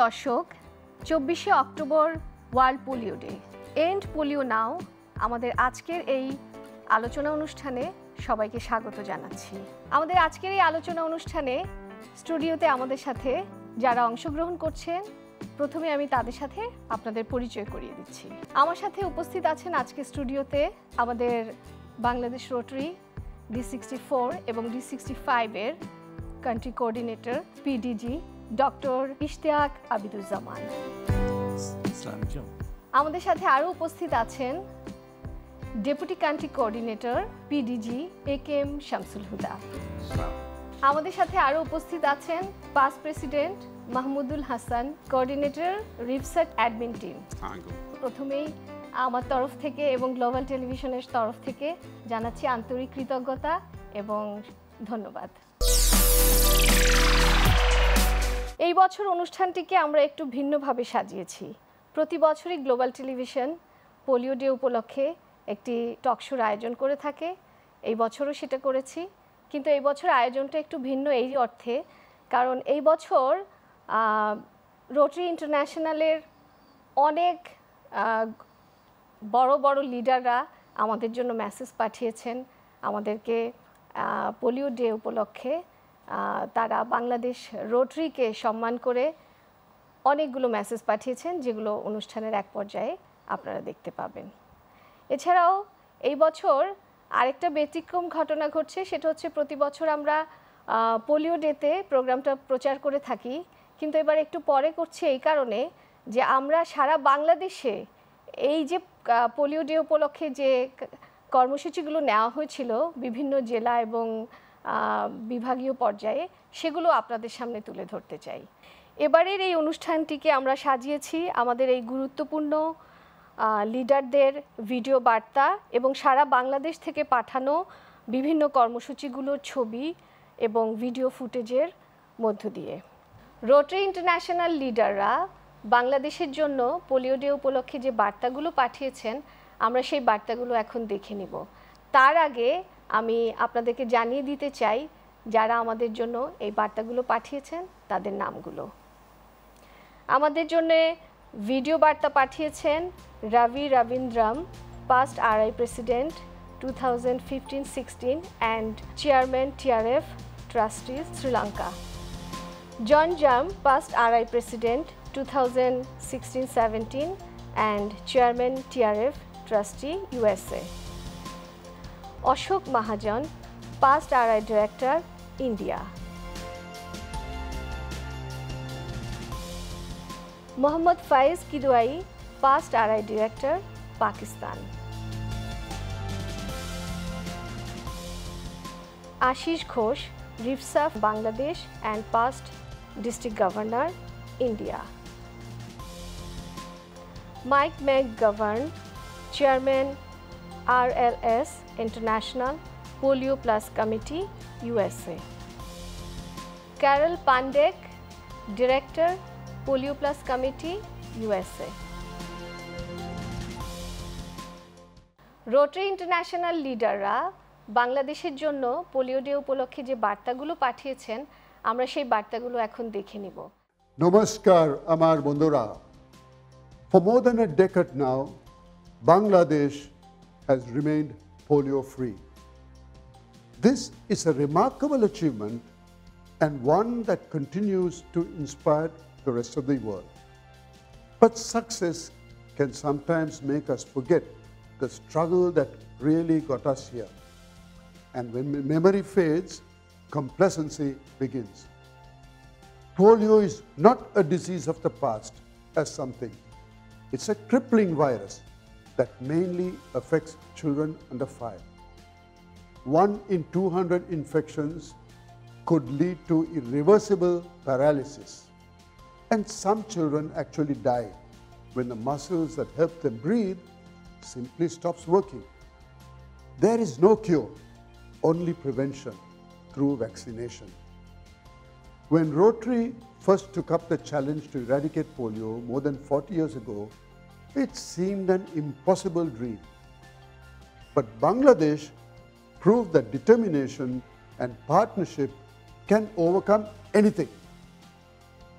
দর্শক, 24শে October world polio day. End polio now আমাদের আজকের এই আলোচনা অনুষ্ঠানে সবাইকে স্বাগত জানাচ্ছি। আমাদের আজকের এই আলোচনা অনুষ্ঠানে স্টুডিওতে আমাদের সাথে যারা অংশগ্রহণ করছেন, প্রথমে আমি তাদের সাথে আপনাদের পরিচয় করিয়ে দিচ্ছি। আমার সাথে উপস্থিত আছেন আজকে স্টুডিওতে আমাদের বাংলাদেশ রোটারি D64 এবং D65 এর country coordinator PDG doctor Ishtiaq Abiduzzaman. আমাদের সাথে আরও উপস্থিত আছেন deputy country coordinator PDG AKM Shamsul Huda. আমাদের সাথে আরও উপস্থিত আছেন past president Mahmudul Hasan, coordinator রিপসাট অ্যাডমিন টিম। প্রথমেই আমার তরফ থেকে এবং গ্লোবাল টেলিভিশনের তরফ থেকে জানাচ্ছি আন্তরিক কৃতজ্ঞতা এবং ধন্যবাদ। এই বছর অনুষ্ঠানটিকে আমরা একটু ভিন্নভাবে সাজিয়েছি। প্রতি বছরই গ্লোবাল টেলিভিশন পোলিও ডে উপলক্ষে একটি টক শোর আয়োজন করে থাকে। এই বছরও সেটা করেছি, কিন্তু এই বছর আয়োজনটা একটু ভিন্ন এই অর্থে, কারণ এই বছর রোটারি ইন্টারন্যাশনালের অনেক বড় বড় লিডাররা আমাদের জন্য মেসেজ পাঠিয়েছেন। আমাদেরকে পোলিও ডে উপলক্ষে তারা বাংলাদেশ রোটারিকে সম্মান করে অনেকগুলো মেসেজ পাঠিয়েছেন, যেগুলো অনুষ্ঠানের এক পর্যায়ে আপনারা দেখতে পাবেন। এছাড়াও এই বছর আরেকটা ব্যতিক্রম ঘটনা ঘটছে, সেটা হচ্ছে প্রতি বছর আমরা পোলিও ডেতে প্রোগ্রামটা প্রচার করে থাকি, কিন্তু এবার একটু পরে করছি এই কারণে যে আমরা সারা বাংলাদেশে এই যে পোলিও ডে উপলক্ষে যে কর্মসূচিগুলো নেওয়া হয়েছিল বিভিন্ন জেলা এবং বিভাগীয় পর্যায়ে, সেগুলো আপনাদের সামনে তুলে ধরতে চাই। এবারের এই অনুষ্ঠানটিকে আমরা সাজিয়েছি আমাদের এই গুরুত্বপূর্ণ লিডারদের ভিডিও বার্তা এবং সারা বাংলাদেশ থেকে পাঠানো বিভিন্ন কর্মসূচিগুলোর ছবি এবং ভিডিও ফুটেজের মধ্য দিয়ে। রোটারি ইন্টারন্যাশনাল লিডাররা বাংলাদেশের জন্য পোলিও ডে উপলক্ষে যে বার্তাগুলো পাঠিয়েছেন, আমরা সেই বার্তাগুলো এখন দেখে নিব। তার আগে আমি আপনাদেরকে জানিয়ে দিতে চাই যারা আমাদের জন্য এই বার্তাগুলো পাঠিয়েছেন তাদের নামগুলো। আমাদের জন্য ভিডিও বার্তা পাঠিয়েছেন Ravi Ravindran, past RI president 2015-16 and chairman TRF trustees Sri Lanka. John Germ, past RI president 2016-17 and Chairman TRF Trustee USA. Ashok Mahajan, past RI Director, India. Mohammad Faiz Kidwai, past RI Director, Pakistan. Ashish Ghosh, Ripsaf, Bangladesh and past District Governor, India. Mike McGovern, Chairman RLS International Polio Plus Committee, USA. Carol Pandek, Director Polio Plus Committee, USA. Rotary International লিডাররা বাংলাদেশের জন্য polio day উপলক্ষে যে বার্তাগুলো পাঠিয়েছেন, আমরা সেই বার্তাগুলো এখন দেখে নিব। নমস্কার আমার বন্ধুরা। For more than a decade now, Bangladesh has remained polio-free. This is a remarkable achievement and one that continues to inspire the rest of the world. But success can sometimes make us forget the struggle that really got us here. And when memory fades, complacency begins. Polio is not a disease of the past as something. It's a crippling virus that mainly affects children under 5. 1 in 200 infections could lead to irreversible paralysis. And some children actually die when the muscles that help them breathe simply stops working. There is no cure, only prevention through vaccination. When Rotary first took up the challenge to eradicate polio more than 40 years ago, it seemed an impossible dream. But Bangladesh proved that determination and partnership can overcome anything.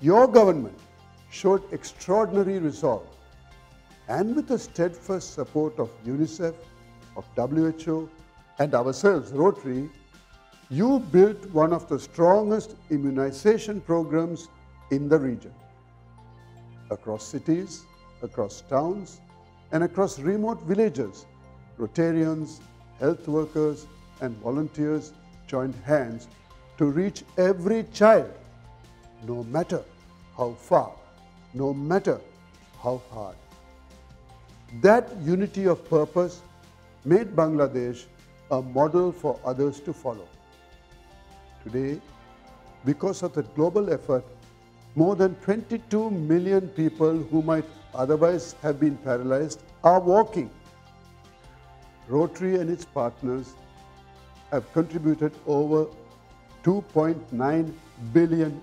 Your government showed extraordinary resolve, and with the steadfast support of UNICEF, of WHO, and ourselves, Rotary, you built one of the strongest immunization programs in the region. Across cities, across towns, and across remote villages, Rotarians, health workers, and volunteers joined hands to reach every child, no matter how far, no matter how hard. That unity of purpose made Bangladesh a model for others to follow. Today, because of the global effort, more than 22 million people who might otherwise have been paralyzed are walking. Rotary and its partners have contributed over $2.9 billion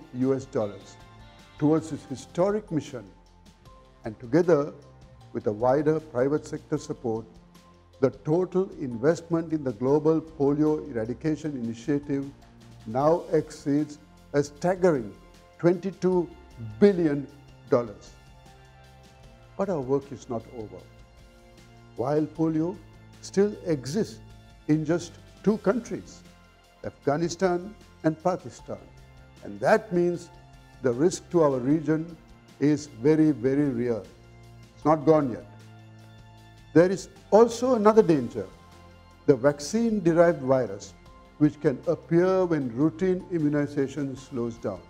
towards this historic mission, and together with a wider private sector support, the total investment in the Global Polio Eradication Initiative now exceeds a staggering $22 billion. But our work is not over. While polio still exists in just 2 countries, Afghanistan and Pakistan, and that means the risk to our region is very, very real. It's not gone yet. There is also another danger, the vaccine-derived virus, which can appear when routine immunization slows down.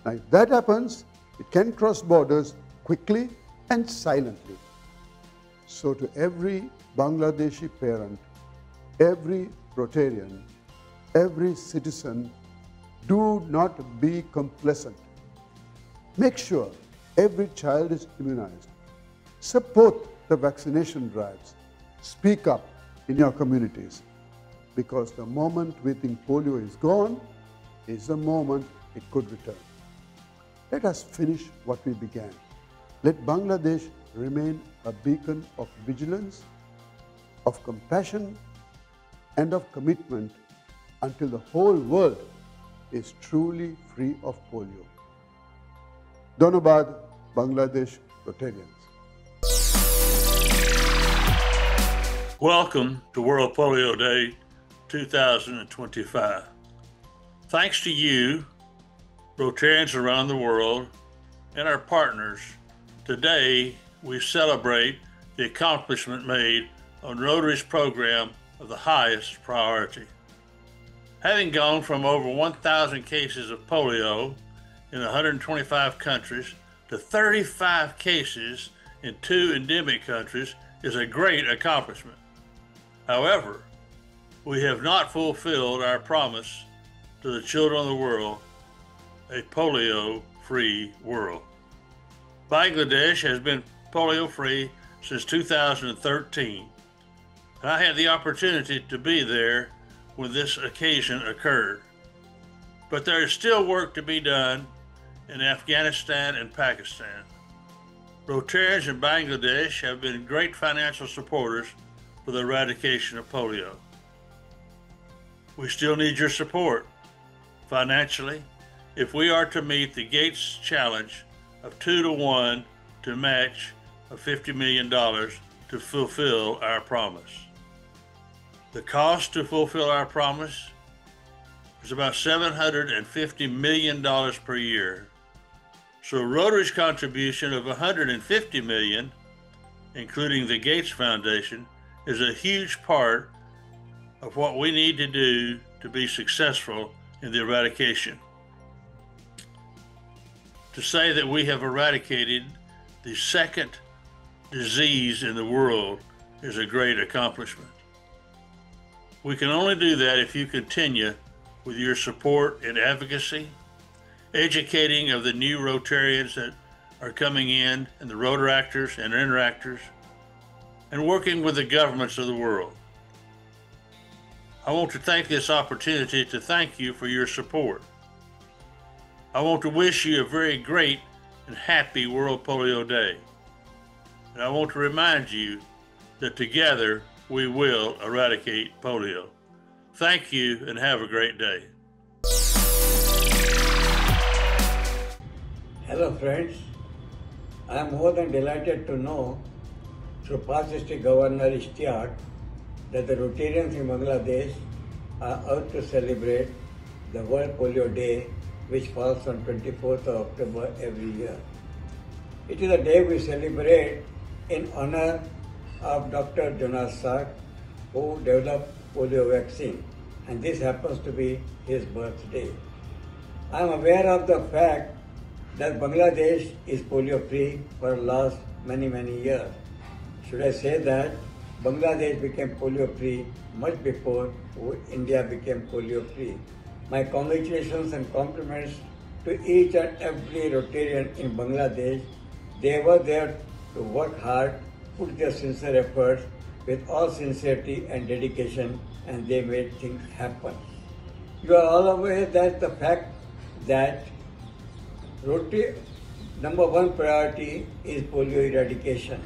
Now, if that happens, it can cross borders quickly and silently. So to every Bangladeshi parent, every Rotarian, every citizen, do not be complacent. Make sure every child is immunized. Support the vaccination drives. Speak up in your communities, because the moment we think polio is gone is the moment it could return. Let us finish what we began. Let Bangladesh remain a beacon of vigilance, of compassion, and of commitment until the whole world is truly free of polio. Dhanobad, Bangladesh Rotarians. Welcome to World Polio Day 2025. Thanks to you, Rotarians around the world, and our partners, today we celebrate the accomplishment made on Rotary's program of the highest priority. Having gone from over 1,000 cases of polio in 125 countries to 35 cases in 2 endemic countries is a great accomplishment. However, we have not fulfilled our promise to the children of the world, a polio-free world. Bangladesh has been polio-free since 2013, and I had the opportunity to be there when this occasion occurred. But there is still work to be done in Afghanistan and Pakistan. Rotarians in Bangladesh have been great financial supporters for the eradication of polio. We still need your support financially if we are to meet the Gates challenge of 2-to-1 to match of $50 million to fulfill our promise. The cost to fulfill our promise is about $750 million per year. So Rotary's contribution of $150 million, including the Gates Foundation, is a huge part of what we need to do to be successful in the eradication. To say that we have eradicated the second disease in the world is a great accomplishment. We can only do that if you continue with your support and advocacy, educating of the new Rotarians that are coming in, and the Rotaractors and Interactors, and working with the governments of the world. I want to take this opportunity to thank you for your support. I want to wish you a very great and happy World Polio Day. And I want to remind you that together we will eradicate polio. Thank you and have a great day. Hello friends. I am more than delighted to know through past district governor Ishtiaq that the Rotarians in Bangladesh are out to celebrate the World Polio Day, which falls on 24th of October every year. It is a day we celebrate in honor of Dr. Jonas Salk, who developed polio vaccine, and this happens to be his birthday. I am aware of the fact that Bangladesh is polio free for the last many years. Should I say that Bangladesh became polio free much before India became polio free. My congratulations and compliments to each and every Rotarian in Bangladesh. They were there to work hard, put their sincere efforts with all sincerity and dedication, and they made things happen. You are all aware that the fact that Rotary number one priority is polio eradication,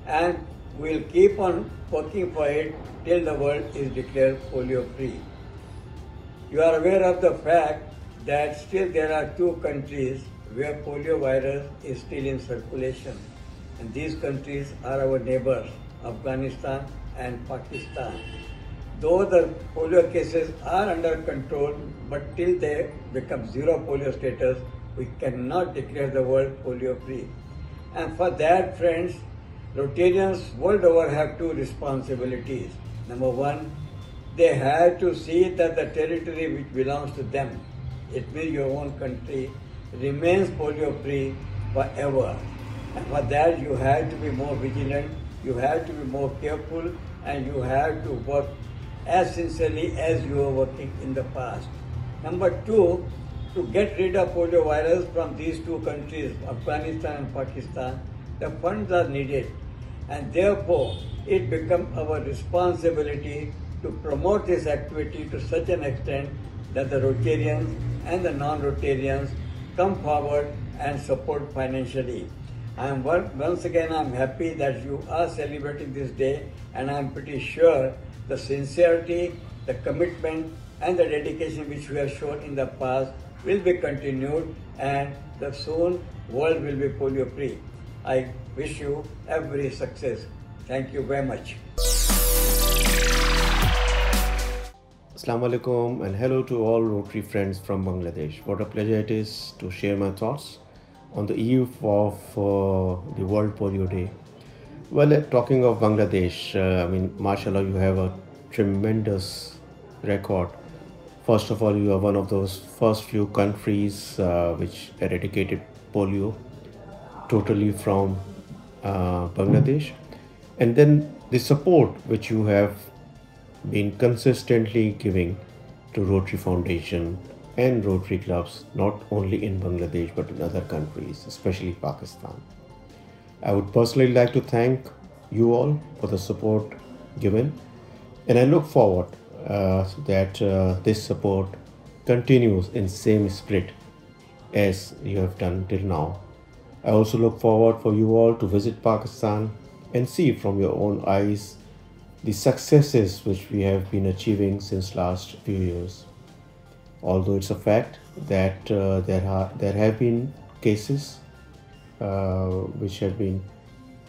and we'll keep on working for it till the world is declared polio free. You are aware of the fact that still there are two countries where polio virus is still in circulation, and these countries are our neighbors, Afghanistan and Pakistan. Though the polio cases are under control, but till they become zero polio status, we cannot declare the world polio free. And for that, friends, Rotarians world over have two responsibilities. Number one, they have to see that the territory which belongs to them, it means your own country, remains polio free forever. And for that, you have to be more vigilant, you have to be more careful, and you have to work as sincerely as you were working in the past. Number two, to get rid of polio virus from these two countries, Afghanistan and Pakistan, the funds are needed, and therefore it becomes our responsibility to promote this activity to such an extent that the Rotarians and the non-Rotarians come forward and support financially. Once again, I'm happy that you are celebrating this day, and I'm pretty sure the sincerity, the commitment, and the dedication which we have shown in the past will be continued, and the soon world will be polio free. I wish you every success. Thank you very much. Assalamu alaikum and hello to all Rotary friends from Bangladesh. What a pleasure it is to share my thoughts on the eve of the World Polio Day. Well, talking of Bangladesh, mashallah, you have a tremendous record. First of all, you are one of those first few countries which eradicated polio totally from Bangladesh. And then the support which you have been consistently giving to Rotary Foundation and Rotary clubs, not only in Bangladesh but in other countries, especially Pakistan. I would personally like to thank you all for the support given, and I look forward that this support continues in same spirit as you have done till now. I also look forward for you all to visit Pakistan and see from your own eyes the successes which we have been achieving since last few years. Although it's a fact that there have been cases which have been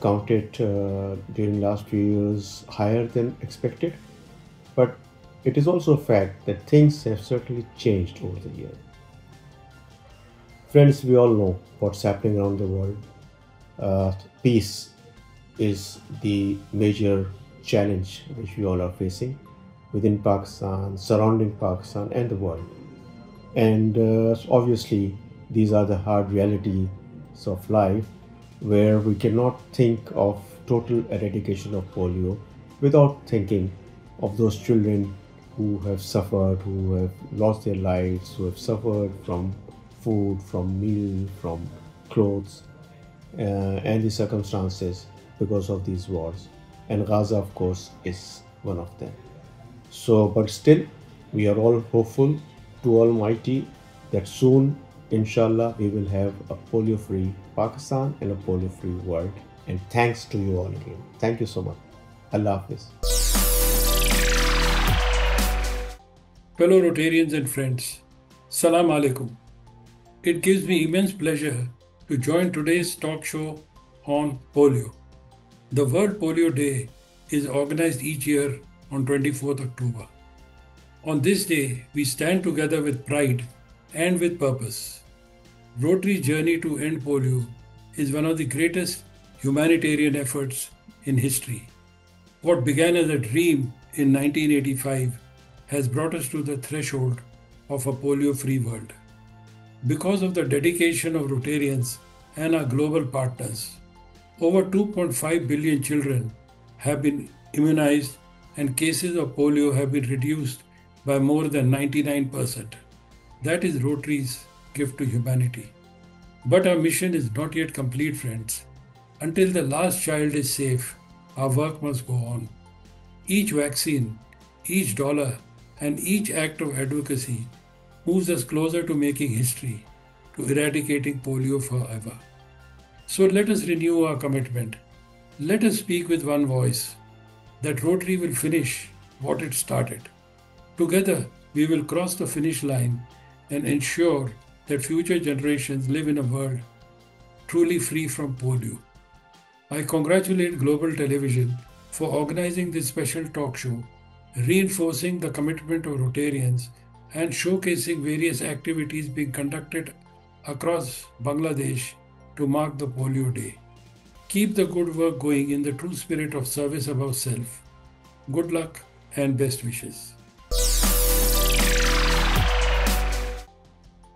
counted during last few years higher than expected, but it is also a fact that things have certainly changed over the years. Friends, we all know what's happening around the world. Peace is the major challenge which we all are facing within Pakistan, surrounding Pakistan and the world. And obviously these are the hard realities of life, where we cannot think of total eradication of polio without thinking of those children who have suffered, who have lost their lives, who have suffered from food, from meal, from clothes, and the circumstances because of these wars. And Gaza, of course, is one of them. So, but still, we are all hopeful to Almighty that soon, inshallah, we will have a polio-free Pakistan and a polio-free world. And thanks to you all again. Thank you so much. Allah Hafiz. Fellow Rotarians and friends, Salam Alaikum. It gives me immense pleasure to join today's talk show on polio. The World Polio Day is organized each year on 24th October. On this day, we stand together with pride and with purpose. Rotary's journey to end polio is one of the greatest humanitarian efforts in history. What began as a dream in 1985 has brought us to the threshold of a polio-free world. Because of the dedication of Rotarians and our global partners, over 2.5 billion children have been immunized and cases of polio have been reduced by more than 99%. That is Rotary's gift to humanity. But our mission is not yet complete, friends. Until the last child is safe, our work must go on. Each vaccine, each dollar, and each act of advocacy moves us closer to making history, to eradicating polio forever. So let us renew our commitment. Let us speak with one voice that Rotary will finish what it started. Together, we will cross the finish line and ensure that future generations live in a world truly free from polio. I congratulate Global Television for organizing this special talk show, reinforcing the commitment of Rotarians and showcasing various activities being conducted across Bangladesh to mark the Polio Day. Keep the good work going in the true spirit of service above self. Good luck and best wishes.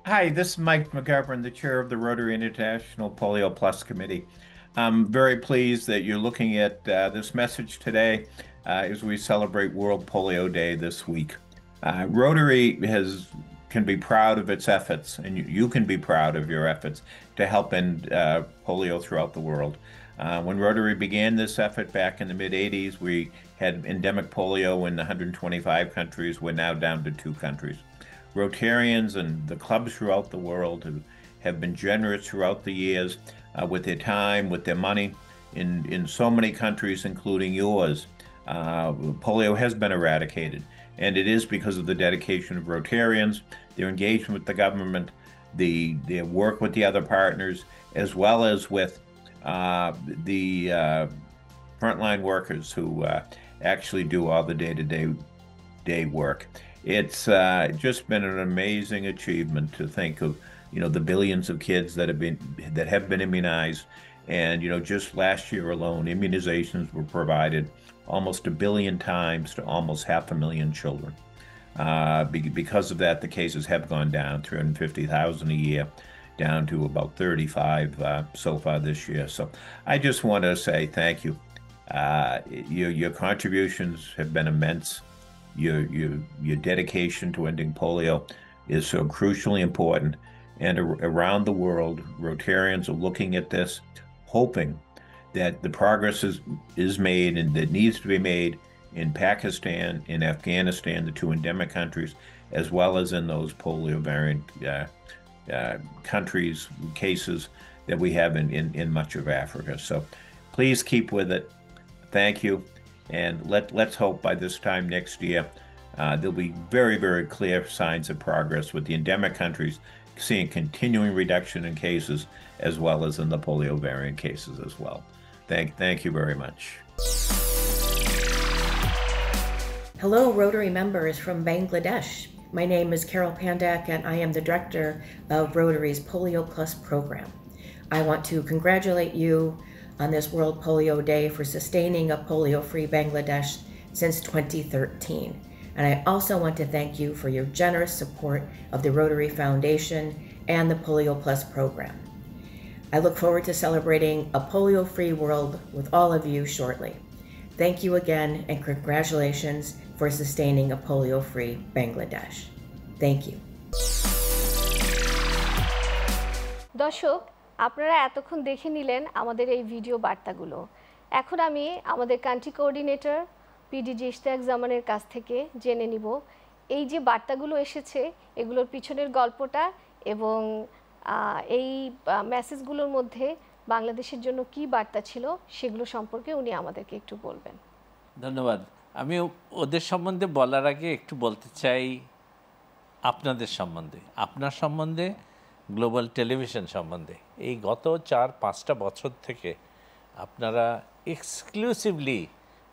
Hi, this is Mike McGovern, the chair of the Rotary International Polio Plus Committee. I'm very pleased that you're looking at this message today as we celebrate World Polio Day this week. Rotary can be proud of its efforts, and you can be proud of your efforts to help end polio throughout the world. When Rotary began this effort back in the mid-'80s, we had endemic polio in 125 countries. We're now down to 2 countries. Rotarians and the clubs throughout the world have been generous throughout the years with their time, with their money. In so many countries, including yours, polio has been eradicated. And it is because of the dedication of Rotarians, their engagement with the government, their work with the other partners, as well as with the frontline workers who actually do all the day-to-day work. It's just been an amazing achievement to think of, the billions of kids that have been immunized, and just last year alone, immunizations were provided almost 1 billion times to almost 500,000 children. Because of that, the cases have gone down 350,000 a year, down to about 35 so far this year. So I just want to say thank you. Your contributions have been immense. Your dedication to ending polio is so crucially important. And around the world, Rotarians are looking at this, hoping that the progress is made and that needs to be made in Pakistan, in Afghanistan, the 2 endemic countries, as well as in those polio variant countries, cases that we have in much of Africa. So please keep with it. Thank you. And let's hope by this time next year, there'll be very, very clear signs of progress with the endemic countries seeing continuing reduction in cases, as well as in the polio variant cases as well. Thank you very much. Hello, Rotary members from Bangladesh. My name is Carol Pandak, and I am the director of Rotary's Polio Plus program. I want to congratulate you on this World Polio Day for sustaining a polio-free Bangladesh since 2013. And I also want to thank you for your generous support of the Rotary Foundation and the Polio Plus program. I look forward to celebrating a polio-free world with all of you shortly. Thank you again, and congratulations for sustaining a polio-free Bangladesh. Thank you. দর্শক, আপনারা এতক্ষণ দেখে নিলেন আমাদের এই video বার্তাগুলো। এখন আমি আমাদের কান্ট্রি কোঅর্ডিনেটর পিডিজি ইশতিয়াক জামানের কাছ থেকে জেনে নিব এই যে বার্তাগুলো এসেছে এগুলোর পিছনের গল্পটা এবং এই মেসেজগুলোর মধ্যে বাংলাদেশের জন্য কি বার্তা ছিল সেগুলো সম্পর্কে উনি আমাদেরকে একটু বলবেন। ধন্যবাদ। আমি ওদের সম্বন্ধে বলার আগে একটু বলতে চাই আপনাদের সম্বন্ধে। আপনার সম্বন্ধে গ্লোবাল টেলিভিশন সম্বন্ধে। এই গত 4-5টা বছর থেকে আপনারা এক্সক্লুসিভলি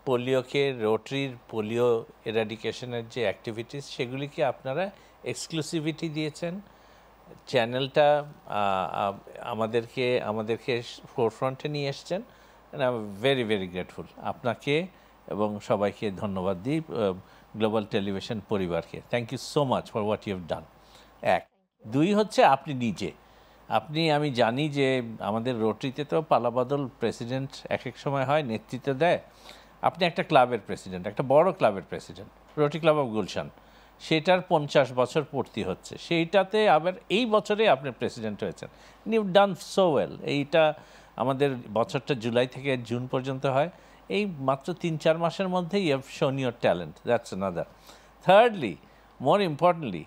পোলিওকে, রোটারির পোলিও এরাডিকেশনের যে অ্যাক্টিভিটিস সেগুলিকে আপনারা এক্সক্লুসিভিটি দিয়েছেন। চ্যানেলটা আমাদেরকে ফোরফ্রন্টে নিয়ে এসছেন। I am very very grateful আপনাকে এবং সবাইকে ধন্যবাদ দিই, গ্লোবাল টেলিভিশন পরিবারকে। Thank you so much for what you have done. এক, দুই হচ্ছে আপনি নিজে, আমি জানি যে আমাদের রোটারিতে তো পালাবদল প্রেসিডেন্ট এক এক সময় হয়, নেতৃত্ব দেয়। আপনি একটা ক্লাবের প্রেসিডেন্ট, একটা বড় ক্লাবের president, rotary club of Gulshan, সেটার 50 বছর পূর্তি হচ্ছে, সেইটাতে আবার এই বছরে আপনি প্রেসিডেন্ট হয়েছেন। You done so well. এইটা আমাদের বছরটা জুলাই থেকে জুন পর্যন্ত হয়, এই মাত্র 3-4 মাসের মধ্যে you have shown your talent, that's another. Thirdly, more importantly,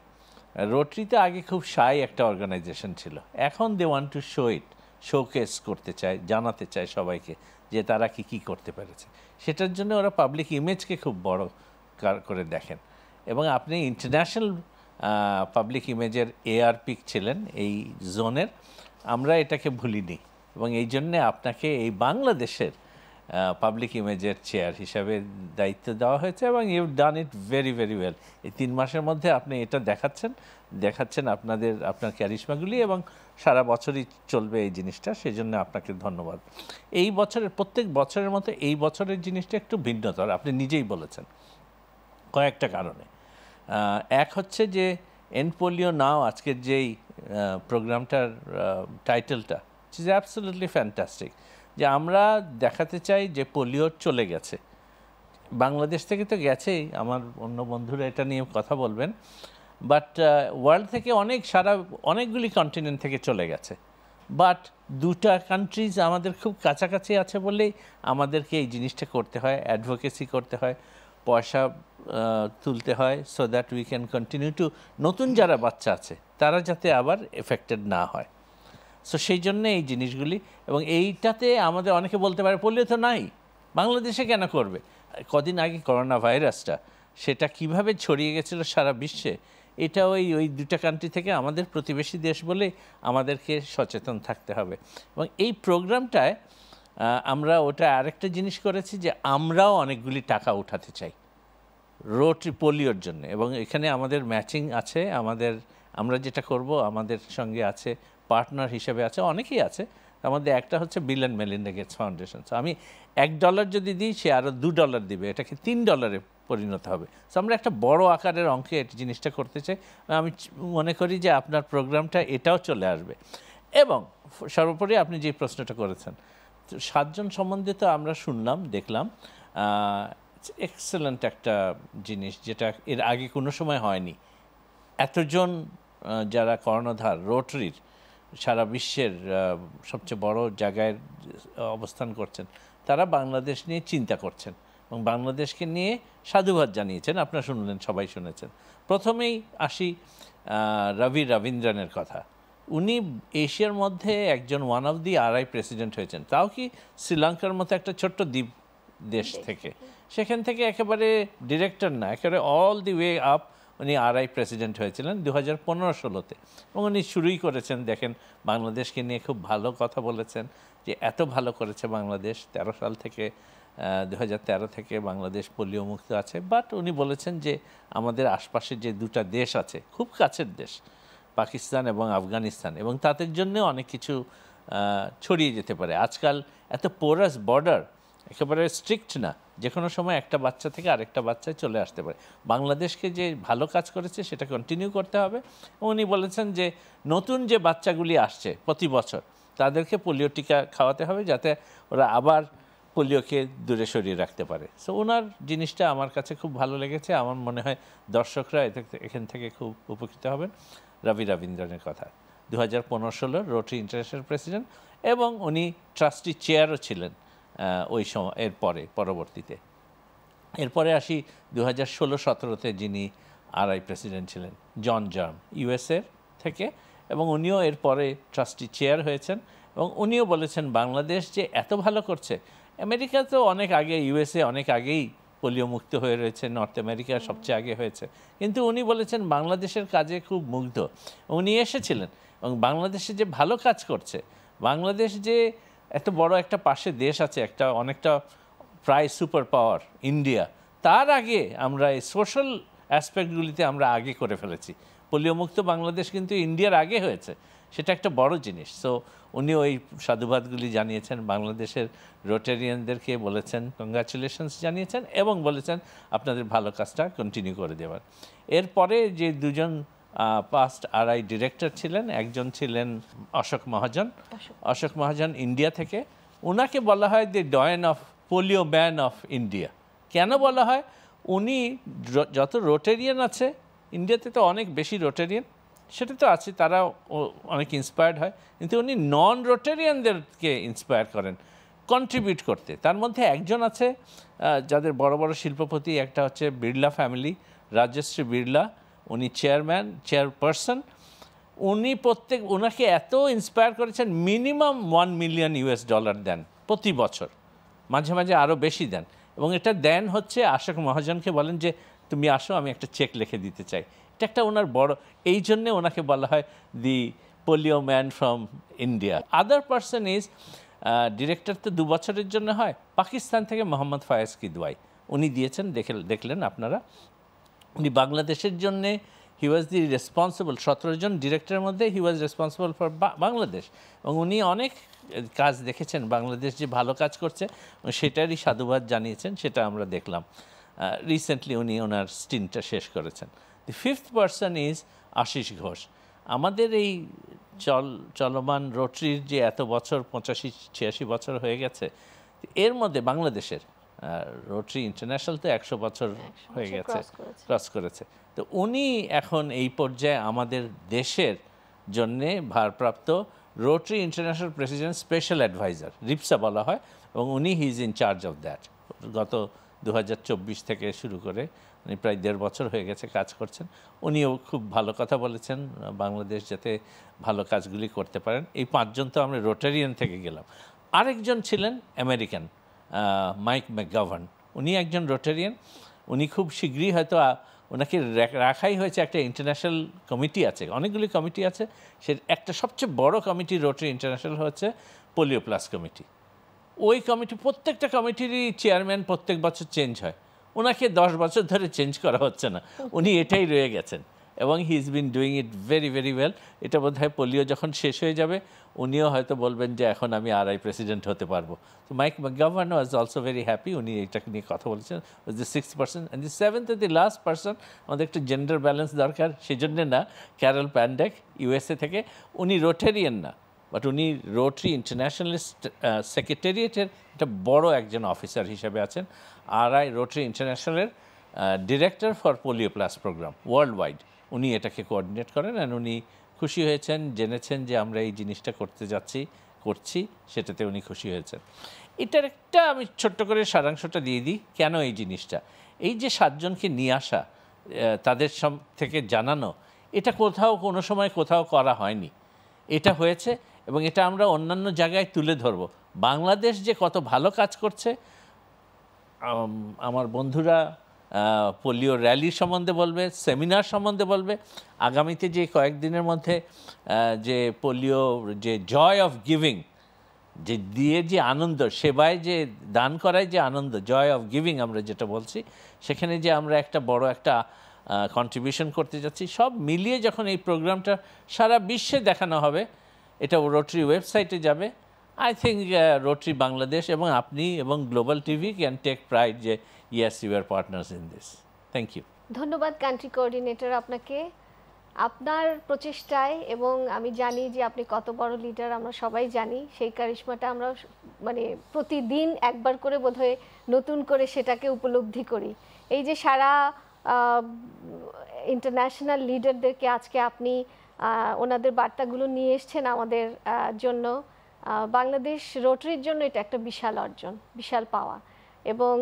রোটারিতে আগে খুব শাই একটা অর্গানাইজেশন ছিল, এখন they want to show it, showcase করতে চায়, জানাতে চায় সবাইকে যে তারা কি করতে পেরেছে। সেটার জন্য ওরা পাবলিক ইমেজকে খুব বড় করে দেখেন, এবং আপনি ইন্টারন্যাশনাল পাবলিক ইমেজের ARP ছিলেন এই জোনের, আমরা এটাকে ভুলিনি, এবং এই জন্যে আপনাকে এই বাংলাদেশের পাবলিক ইমেজের চেয়ার হিসাবে দায়িত্ব দেওয়া হয়েছে, এবং you done it very very well. এই 3 মাসের মধ্যে আপনি এটা দেখাচ্ছেন আপনার ক্যারিশমাগুলি, এবং সারা বছরই চলবে এই জিনিসটা, সেই জন্য আপনাকে ধন্যবাদ। এই বছরের প্রত্যেক বছরের মতো এই বছরের জিনিসটা একটু ভিন্নতর, আপনি নিজেই বলেছেন কয়েকটা কারণে। এক হচ্ছে যে এন্ড পোলিও নাও, আজকের যেই প্রোগ্রামটার টাইটেলটা ইজ অ্যাবসলিউটলি ফ্যান্টাস্টিক, যে আমরা দেখাতে চাই যে পোলিও চলে গেছে বাংলাদেশ থেকে, তো গেছেই, আমার অন্য বন্ধুরা এটা নিয়ে কথা বলবেন, বাট ওয়ার্ল্ড থেকে অনেকগুলি কন্টিনেন্ট থেকে চলে গেছে, বাট 2টা কান্ট্রিজ আমাদের খুব কাছাকাছি আছে বলেই আমাদেরকে এই জিনিসটা করতে হয়, অ্যাডভোকেসি করতে হয়, পয়সা তুলতে হয়, so that we can continue to, নতুন যারা বাচ্চা আছে তারা যাতে আবার এফেক্টেড না হয়। সো সেই জন্যে এই জিনিসগুলি, এবং এইটাতে আমাদের অনেকে বলতে পারে পোলিও তো নাই, বাংলাদেশে কেন করবে। কদিন আগে করোনা ভাইরাসটা, সেটা কিভাবে ছড়িয়ে গেছিল সারা বিশ্বে, এটা ওই 2টা কান্ট্রি থেকে, আমাদের প্রতিবেশী দেশ বলে আমাদেরকে সচেতন থাকতে হবে। এবং এই প্রোগ্রামটায় আমরা ওটা আরেকটা জিনিস করেছি, যে আমরাও অনেকগুলি টাকা উঠাতে চাই রোটারি পোলিওর জন্য, এবং এখানে আমাদের ম্যাচিং আছে, আমরা যেটা করব, আমাদের সঙ্গে আছে পার্টনার হিসেবে আছে, অনেকেই আছে, তার মধ্যে একটা হচ্ছে Bill and Melinda Gates Foundation. So আমি $1 যদি দিই, সে আরও $2 দিবে, এটাকে $3 পরিণত হবে। সো আমরা একটা বড় আকারের অঙ্কে এই জিনিসটা করতে চাই। আমি মনে করি যে আপনার প্রোগ্রামটা এটাও চলে আসবে। এবং সর্বোপরি আপনি যে প্রশ্নটা করেছেন, 7 জন সম্বন্ধে তো আমরা শুনলাম, দেখলাম, এক্সেলেন্ট একটা জিনিস, যেটা এর আগে কোনো সময় হয়নি। এতজন যারা কর্ণধার রোটারির সারা বিশ্বের সবচেয়ে বড় জায়গায় অবস্থান করছেন, তারা বাংলাদেশ নিয়ে চিন্তা করছেন এবং বাংলাদেশকে নিয়ে সাধুবাদ জানিয়েছেন। আপনারা শুনলেন, সবাই শুনেছেন। প্রথমেই আসি রবি রবীন্দ্রনের কথা। উনি এশিয়ার মধ্যে একজন one of the RI president হয়েছেন, তাও কি শ্রীলঙ্কার মতো একটা ছোট্ট দ্বীপ দেশ থেকে, সেখান থেকে একেবারে ডিরেক্টর না, একেবারে অল দি ওয়ে আপ উনি RI প্রেসিডেন্ট হয়েছিলেন 2015-16-তে, এবং উনি শুরুই করেছেন। দেখেন, বাংলাদেশকে নিয়ে খুব ভালো কথা বলেছেন, যে এত ভালো করেছে বাংলাদেশ, 13 সাল থেকে 2013 থেকে বাংলাদেশ পোলিও মুক্ত আছে। বাট উনি বলেছেন যে আমাদের আশপাশে যে 2টা দেশ আছে, খুব কাছের দেশ, পাকিস্তান এবং আফগানিস্তান, এবং তাদের জন্য অনেক কিছু ছড়িয়ে যেতে পারে। আজকাল এত পোরাস বর্ডার, একেবারে স্ট্রিক্ট না, যে কোনো সময় একটা বাচ্চা থেকে আরেকটা বাচ্চায় চলে আসতে পারে। বাংলাদেশকে যে ভালো কাজ করেছে সেটা কন্টিনিউ করতে হবে। উনি বলেছেন যে নতুন যে বাচ্চাগুলি আসছে প্রতি বছর, তাদেরকে পোলিও টিকা খাওয়াতে হবে, যাতে ওরা আবার পোলিওকে দূরে সরিয়ে রাখতে পারে। সো ওনার জিনিসটা আমার কাছে খুব ভালো লেগেছে। আমার মনে হয় দর্শকরা এখান থেকে খুব উপকৃত হবেন। রবি রবীন্দ্রনের কথা, 2015-16 রোটারি ইন্টারন্যাশনাল প্রেসিডেন্ট, এবং উনি ট্রাস্টি চেয়ারও ছিলেন ওই সময়, পরবর্তীতে। এরপরে আসি 2016-17-তে যিনি RI প্রেসিডেন্ট ছিলেন, জন জার্ম, USA থেকে, এবং উনিও এরপরে ট্রাস্টি চেয়ার হয়েছেন। এবং উনিও বলেছেন বাংলাদেশ যে এত ভালো করছে, আমেরিকা তো অনেক আগে, USA অনেক আগেই পোলিও মুক্ত হয়ে রয়েছে, নর্থ আমেরিকা সবচেয়ে আগে হয়েছে, কিন্তু উনি বলেছেন বাংলাদেশের কাজে খুব মুগ্ধ। উনি এসেছিলেন, এবং বাংলাদেশে যে ভালো কাজ করছে, বাংলাদেশ যে এত বড় একটা পাশে দেশ আছে, একটা অনেকটা প্রায় সুপার পাওয়ার ইন্ডিয়া, তার আগে আমরা এই সোশ্যাল অ্যাসপেক্টগুলিতে আমরা আগে করে ফেলেছি। পোলিওমুক্ত বাংলাদেশ কিন্তু ইন্ডিয়ার আগে হয়েছে, সেটা একটা বড় জিনিস। সো উনি ওই সাধুবাদগুলি জানিয়েছেন, বাংলাদেশের রোটেরিয়ানদেরকে বলেছেন কংগ্রাচুলেশনস জানিয়েছেন এবং বলেছেন আপনাদের ভালো কাজটা কন্টিনিউ করে দেওয়ার। এরপরে যে দুজন পাস্ট আরআই ডিরেক্টর ছিলেন, একজন ছিলেন অশোক মহাজন ইন্ডিয়া থেকে। ওনাকে বলা হয় the doyen of polio man of India. কেন বলা হয়? উনি যত রোটেরিয়ান আছে ইন্ডিয়াতে, তো অনেক বেশি রোটেরিয়ান, সেটা তো আছে, তারা অনেক ইন্সপায়ার্ড হয়, কিন্তু উনি নন রোটেরিয়ানদেরকে ইন্সপায়ার করেন কন্ট্রিবিউট করতে। তার মধ্যে একজন আছে যাদের বড় বড় শিল্পপতি, একটা হচ্ছে বিড়লা ফ্যামিলি, রাজশ্রী বিড়লা, উনি চেয়ারপারসন। উনি ওনাকে এত ইন্সপায়ার করেছেন, মিনিমাম $1 মিলিয়ন দেন প্রতি বছর, মাঝে মাঝে আরও বেশি দেন। এবং এটা দেন হচ্ছে অশোক মহাজনকে বলেন যে তুমি আসো, আমি একটা চেক লিখে দিতে চাই। এটা একটা ওনার বড়, এই জন্যে ওনাকে বলা হয় the polio man from India. Other person is director তো 2 বছরের জন্য হয়, পাকিস্তান থেকে মোহাম্মদ ফয়েজ কিদওয়াই, উনি দিয়েছেন, দেখলেন আপনারা। উনি বাংলাদেশের জন্যে হি ওয়াজ দি রেসপন্সিবল, 17 জন ডিরেক্টরের মধ্যে হি ওয়াজ রেসপন্সিবল ফর বাংলাদেশ। এবং উনি অনেক কাজ দেখেছেন, বাংলাদেশ যে ভালো কাজ করছে সেটারই সাধুবাদ জানিয়েছেন, সেটা আমরা দেখলাম। রিসেন্টলি উনি ওনার স্টিনটা শেষ করেছেন। The fifth person is Ashish Ghosh. আমাদের এই চলমান রোটারির যে এত বছর, 85-86 বছর হয়ে গেছে, এর মধ্যে বাংলাদেশের রোটারি ইন্টারন্যাশনাল তো 100 বছর হয়ে গেছে, ক্রস করেছে। তো উনি এখন এই পর্যায়ে আমাদের দেশের জন্যে ভারপ্রাপ্ত Rotary International president special advisor, RIPSA বলা হয়, এবং উনি he is in charge of that. গত 2024 থেকে শুরু করে উনি প্রায় 1.5 বছর হয়ে গেছে কাজ করছেন। উনিও খুব ভালো কথা বলেছেন, বাংলাদেশ যাতে ভালো কাজগুলি করতে পারেন। এই 5 জন তো আমরা রোটারিয়ান থেকে গেলাম। আরেকজন ছিলেন আমেরিকান, মাইক ম্যাকগাভার্ন, উনি একজন রোটারিয়ান। উনি খুব শীঘ্রই হয়তো ওনাকে রাখাই হয়েছে, একটা ইন্টারন্যাশনাল কমিটি আছে, অনেকগুলি কমিটি আছে, সে একটা সবচেয়ে বড় কমিটি রোটারি ইন্টারন্যাশনাল হচ্ছে পোলিও প্লাস কমিটি। ওই কমিটি, প্রত্যেকটা কমিটিরই চেয়ারম্যান প্রত্যেক বছর চেঞ্জ হয়, ওনাকে 10 বছর ধরে চেঞ্জ করা হচ্ছে না, উনি এটাই রয়ে গেছেন এবং he is been doing it very very well. এটা বোধ হয় পোলিও যখন শেষ হয়ে যাবে উনিও হয়তো বলবেন যে এখন আমি আরআই প্রেসিডেন্ট হতে পারবো। তো Mike McGovern was also very happy, উনি এটাকে নিয়ে কথা বলেছেন। Was the 6th person. And the 7th the last person, আমাদের একটু জেন্ডার ব্যালেন্স দরকার, সেই জন্যে না, ক্যারল প্যান্ডেক, USA থেকে। উনি রোটেরিয়ান না, বাট উনি রোটারি ইন্টারন্যাশনাল সেক্রেটারিয়েটের একটা বড় একজন অফিসার হিসেবে আছেন। আরআই রোটারি ইন্টারন্যাশনালের director for polio plus program worldwide, উনি এটাকে কোঅর্ডিনেট করেন। অ্যান্ড উনি খুশি হয়েছেন, জেনেছেন যে আমরা এই জিনিসটা করছি, সেটাতে উনি খুশি হয়েছেন। এটার একটা আমি ছোট্ট করে সারাংশটা দিয়ে দিই, কেন এই জিনিসটা। এই যে 7 জনকে নিয়ে আসা, তাদের থেকে জানানো, এটা কোথাও কোনো সময় কোথাও করা হয়নি, এটা হয়েছে এবং এটা আমরা অন্যান্য জায়গায় তুলে ধরব। বাংলাদেশ যে কত ভালো কাজ করছে, আমার বন্ধুরা পোলিও র্যালির সম্বন্ধে বলবে, সেমিনার সম্বন্ধে বলবে। আগামীতে যে কয়েকদিনের মধ্যে যে পোলিও যে জয় অফ গিভিং, যে দিয়ে যে আনন্দ, সেবায় যে দান করায় যে আনন্দ, জয় অফ গিভিং আমরা যেটা বলছি, সেখানে যে আমরা একটা বড় একটা কন্ট্রিবিউশন করতে যাচ্ছি, সব মিলিয়ে যখন এই প্রোগ্রামটা সারা বিশ্বে দেখানো হবে, এটা রোটারি ওয়েবসাইটে যাবে। আই থিঙ্ক রোটারি বাংলাদেশ এবং আপনি এবং global TV can take pride যে yes you are partners in this. Thank you. ধন্যবাদ কান্ট্রি কোঅর্ডিনেটর আপনাকে, আপনার প্রচেষ্টায়, এবং আমি জানি যে আপনি কত বড় লিডার, আমরা সবাই জানি। সেই কারিশমাটা আমরা মানে প্রতিদিন একবার করে বোধহয় নতুন করে সেটাকে উপলব্ধি করি। এই যে সারা ইন্টারন্যাশনাল লিডারদেরকে আজকে আপনি ওনাদের বার্তাগুলো নিয়ে এসছেন আমাদের জন্য, বাংলাদেশ রোটারির জন্য এটা একটা বিশাল অর্জন, বিশাল পাওয়া। এবং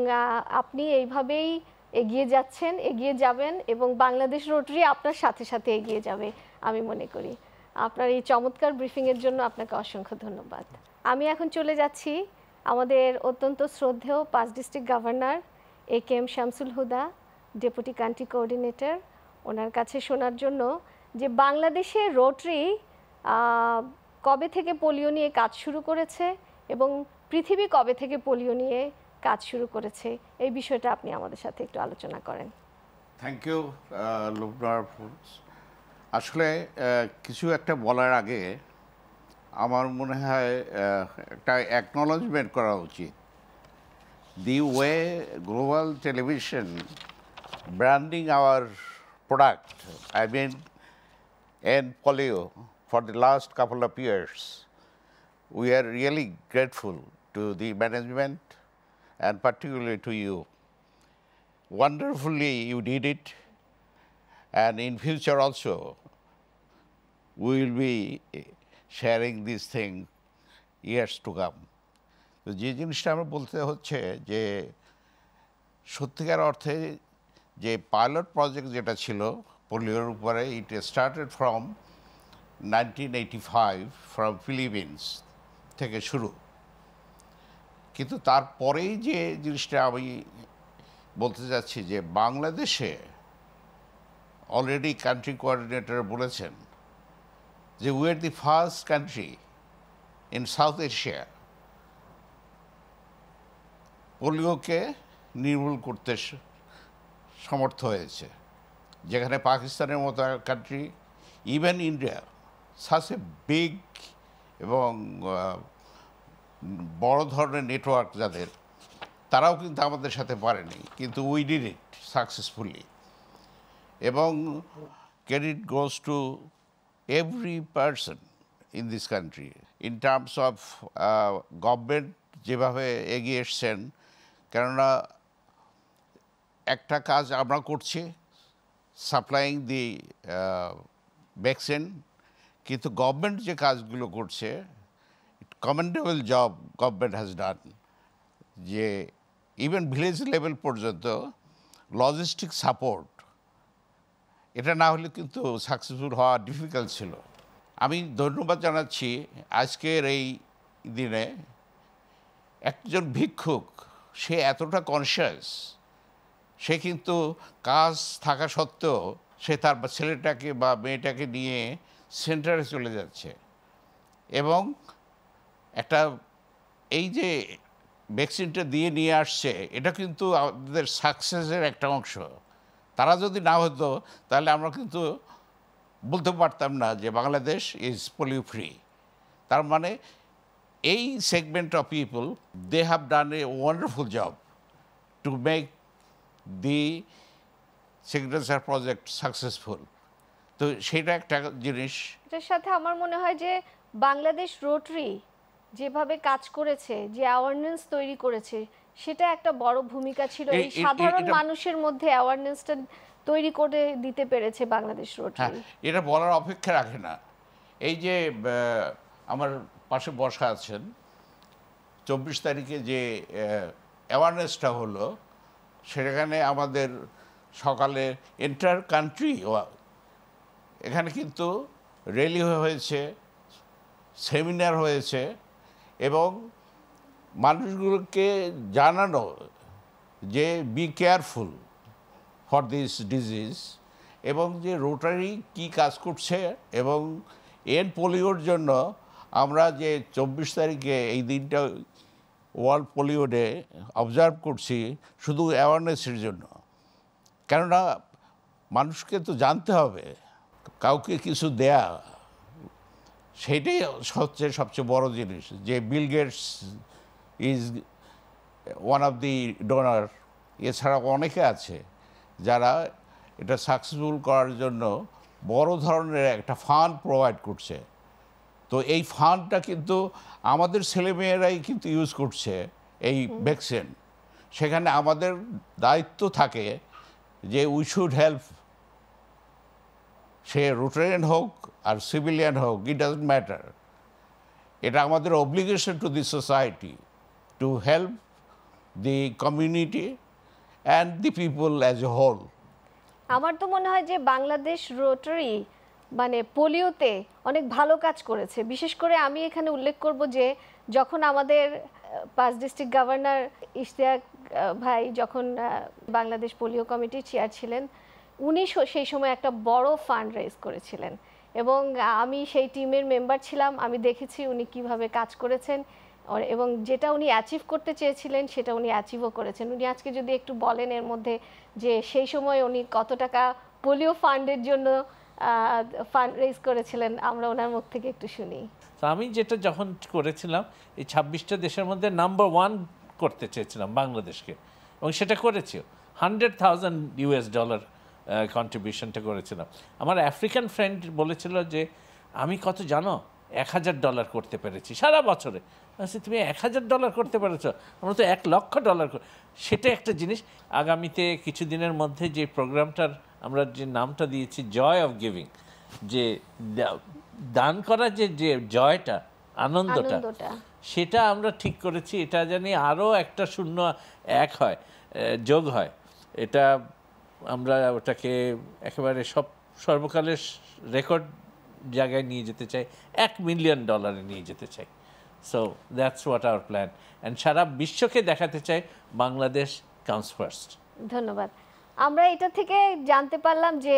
আপনি এইভাবেই এগিয়ে যাচ্ছেন, এগিয়ে যাবেন, এবং বাংলাদেশ রোটারি আপনার সাথে সাথে এগিয়ে যাবে আমি মনে করি। আপনার এই চমৎকার ব্রিফিংয়ের জন্য আপনাকে অসংখ্য ধন্যবাদ। আমি এখন চলে যাচ্ছি আমাদের অত্যন্ত শ্রদ্ধেয় 5 ডিস্ট্রিক্ট গভর্নর AKM শামসুল হুদা, ডেপুটি কান্ট্রি কোঅর্ডিনেটর, ওনার কাছে শোনার জন্য যে বাংলাদেশে রোটারি কবে থেকে পোলিও নিয়ে কাজ শুরু করেছে এবং পৃথিবী কবে থেকে পোলিও নিয়ে কাজ শুরু করেছে, এই বিষয়টা আপনি আমাদের সাথে একটু আলোচনা করেন। Thank you Lubna. আসলে কিছু একটা বলার আগে আমার মনে হয় একটা অ্যাকনোলজমেন্ট করা উচিত। The way global television branding our product, I mean, and polio for the last couple of years, we are really grateful to the management and particularly to you. Wonderfully you did it, and in future also we will be sharing this thing years to come. তো যে জিনিসটা আমরা বলতে হচ্ছে যে সত্যিকার অর্থে যে পাইলট প্রজেক্ট যেটা ছিল পোলিওর উপরে, it started from 1985 from Philippines থেকে শুরু। কিন্তু তারপরেই যে জিনিসটা আমি বলতে যাচ্ছি যে বাংলাদেশে অলরেডি কান্ট্রি কোঅর্ডিনেটর বলেছেন যে we are the first country in South Asia পোলিওকে নির্মূল করতে সমর্থ হয়েছে, যেখানে পাকিস্তানের মতো country, even India, such a big এবং বড় ধরনের নেটওয়ার্ক যাদের, তারাও কিন্তু আমাদের সাথে পারেনি, কিন্তু উই ডিড ইট সাকসেসফুলি। এবং credit goes to every person in this country in terms of government যেভাবে এগিয়ে এসছেন। কেননা একটা কাজ আমরা করছি, সাপ্লাইং দি ভ্যাকসিন, কিন্তু গভর্নমেন্ট যে কাজগুলো করছে, commendable job government has done, যে ইভেন ভিলেজ লেভেল পর্যন্ত লজিস্টিক সাপোর্ট, এটা না হলে কিন্তু সাকসেসফুল হওয়া ডিফিকাল্ট ছিল। আমি ধন্যবাদ জানাচ্ছি আজকের এই দিনে একজন ভিক্ষুক, সে এতটা কনসিয়াস, সে কিন্তু কাজ থাকা সত্ত্বেও সে তার ছেলেটাকে বা মেয়েটাকে নিয়ে সেন্টারে চলে যাচ্ছে এবং একটা এই যে ভ্যাকসিনটা দিয়ে নিয়ে আসছে, এটা কিন্তু আমাদের সাকসেসের একটা অংশ। তারা যদি না হতো তাহলে আমরা কিন্তু বলতে পারতাম না যে বাংলাদেশ ইজ পোলিও ফ্রি। তার মানে এই segment of people, they have done a wonderful job to make the signature project successful. তো সেটা একটা জিনিস। এটার সাথে আমার মনে হয় যে বাংলাদেশ রোটারি যেভাবে কাজ করেছে, যে অ্যাওয়ারনেস তৈরি করেছে, সেটা একটা বড় ভূমিকা ছিল। এই সাধারণ মানুষের মধ্যে অ্যাওয়ারনেসটা তৈরি করে দিতে পেরেছে বাংলাদেশ রোটারি। এটা বলার অপেক্ষা রাখে না। এই যে আমার পাশে বসা আছেন, 24 তারিখে যে অ্যাওয়ারনেসটা হলো, সেখানে আমাদের সকালে এন্টার কান্ট্রি এখানে কিন্তু র্যালি হয়েছে, সেমিনার হয়েছে এবং মানুষগুলোকে জানানো যে be careful for this disease, এবং যে রোটারি কি কাজ করছে এবং এন পোলিওর জন্য আমরা যে 24 তারিখে এই দিনটা ওয়ার্ল্ড পোলিও ডে অবজার্ভ করছি শুধু অ্যাওয়ারনেসের জন্য। কেননা মানুষকে তো জানতে হবে, কাউকে কিছু দেয়া, সেইটাই হচ্ছে সবচেয়ে বড় জিনিস। যে Bill Gates is one of the donor, এছাড়াও অনেকে আছে যারা এটা সাকসেসফুল করার জন্য বড় ধরনের একটা ফান্ড প্রোভাইড করছে। তো এই ফান্ডটা কিন্তু আমাদের ছেলেমেয়েরাই কিন্তু ইউজ করছে এই ভ্যাকসিন। সেখানে আমাদের দায়িত্ব থাকে যে উই শুড হেল্প, সে রোটারিয়ান হোক আর সিভিলিয়ান হোক, ইট ডাজন্ট ম্যাটার। এটা আমাদের obligation to the society to help the community and the people as a whole. আমার তো মনে হয় যে বাংলাদেশ রোটারি মানে পোলিওতে অনেক ভালো কাজ করেছে। বিশেষ করে আমি এখানে উল্লেখ করব যে যখন আমাদের 5 ডিস্ট্রিক্ট গভর্নর ইশতিয়াক ভাই যখন বাংলাদেশ পোলিও কমিটির চেয়ার ছিলেন, উনি সেই সময় একটা বড় ফান্ড রেজ করেছিলেন এবং আমি সেই টিমের মেম্বার ছিলাম। আমি দেখেছি উনি কিভাবে কাজ করেছেন এবং যেটা উনি অ্যাচিভ করতে চেয়েছিলেন সেটা উনি অ্যাচিভও করেছেন। উনি আজকে যদি একটু বলেন এর মধ্যে যে সেই সময় উনি কত টাকা পোলিও ফান্ডের জন্য ফান্ড রেজ করেছিলেন, আমরা ওনার মুখ থেকে একটু শুনি। তো আমি যেটা যখন করেছিলাম এই 26টা দেশের মধ্যে নাম্বার 1 করতে চেয়েছিলাম বাংলাদেশকে, এবং সেটা করেছি। $100,000 কন্ট্রিবিউশনটা করেছিলাম। আমার আফ্রিকান ফ্রেন্ড বলেছিল যে আমি কত জানো, $1,000 করতে পেরেছি সারা বছরে। তুমি $1,000 করতে পেরেছো, আমরা তো $1,00,000। সেটা একটা জিনিস। আগামীতে কিছুদিনের মধ্যে যে প্রোগ্রামটার আমরা যে নামটা দিয়েছি জয় অফ গিভিং, যে দান করা যে জয়টা, আনন্দটা, সেটা আমরা ঠিক করেছি। এটা জানি আরও একটা 0-1 হয়, যোগ হয়। এটা আমরা ওটাকে একেবারে সর্বকালের রেকর্ড জায়গায় নিয়ে যেতে চাই, $1 মিলিয়ন নিয়ে যেতে চাই। So that's what our plan, and সারা বিশ্বকে দেখাতে চাই বাংলাদেশ কামস ফার্স্ট। ধন্যবাদ। আমরা এটা থেকে জানতে পারলাম যে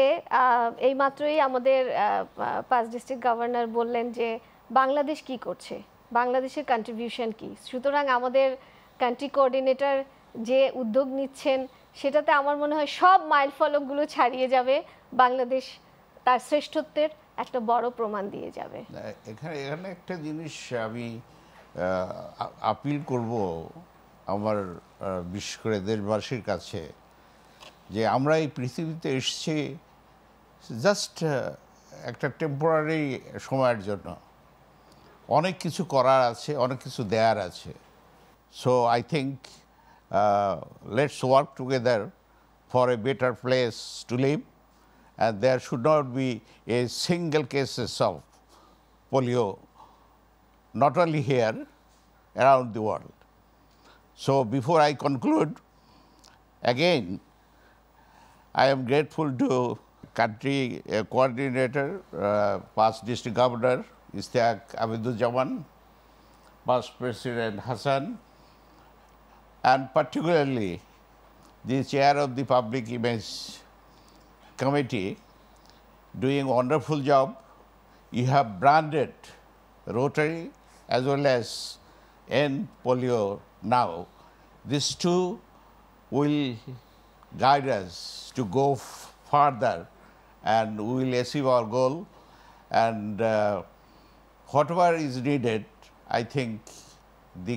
এইমাত্রই আমাদের 5 ডিস্ট্রিক্ট গভর্নর বললেন যে বাংলাদেশ কি করছে, বাংলাদেশের কন্ট্রিবিউশন কি। সুতরাং আমাদের কান্ট্রি কোঅর্ডিনেটর যে উদ্যোগ নিচ্ছেন সেটাতে আমার মনে হয় সব মাইল ফলকগুলো ছাড়িয়ে যাবে, বাংলাদেশ তার শ্রেষ্ঠত্বের একটা বড় প্রমাণ দিয়ে যাবে। এখানে একটা জিনিস আমি আপিল করব আমার বিশেষ করে দেশবাসীর কাছে, যে আমরা এই পৃথিবীতে এসেছি জাস্ট একটা টেম্পোরারি সময়ের জন্য। অনেক কিছু করার আছে, অনেক কিছু দেয়ার আছে। So I think let's work together for a better place to live, and there should not be a single cases of polio, not only here, around the world. So before I conclude, again, I am grateful to country coordinator, past district governor Ishtiaq Abiduzzaman, past President Hassan, and particularly the chair of the Public Image Committee, doing a wonderful job. You have branded Rotary as well as End Polio Now. These two will guide us to go further, and we will achieve our goal. And whatever is needed, I think the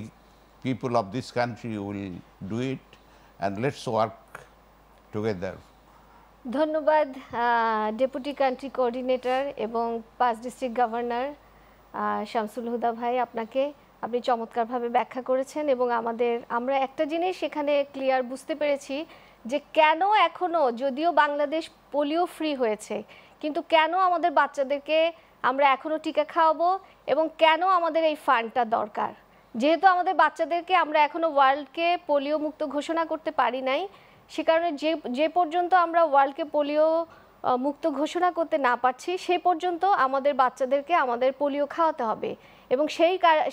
people of this country will do it, and let's work together. ধন্যবাদ deputy country coordinator এবং 5 district governor Shamsul হুদা ভাই, আপনাকে। আপনি চমৎকারভাবে ব্যাখ্যা করেছেন এবং আমরা একটা জিনিস এখানে ক্লিয়ার বুঝতে পেরেছি যে কেন এখনও, যদিও বাংলাদেশ পোলিও ফ্রি হয়েছে, কিন্তু কেন আমাদের বাচ্চাদেরকে আমরা এখনও টিকা খাওয়াবো এবং কেন আমাদের এই ফান্ডটা দরকার। যেহেতু আমাদের বাচ্চাদেরকে আমরা এখনও ওয়ার্ল্ডকে পোলিও মুক্ত ঘোষণা করতে পারি নাই, সে কারণে যে পর্যন্ত আমরা ওয়ার্ল্ডকে পোলিও মুক্ত ঘোষণা করতে না পারছি সে পর্যন্ত আমাদের বাচ্চাদেরকে আমাদের পোলিও খাওয়াতে হবে, এবং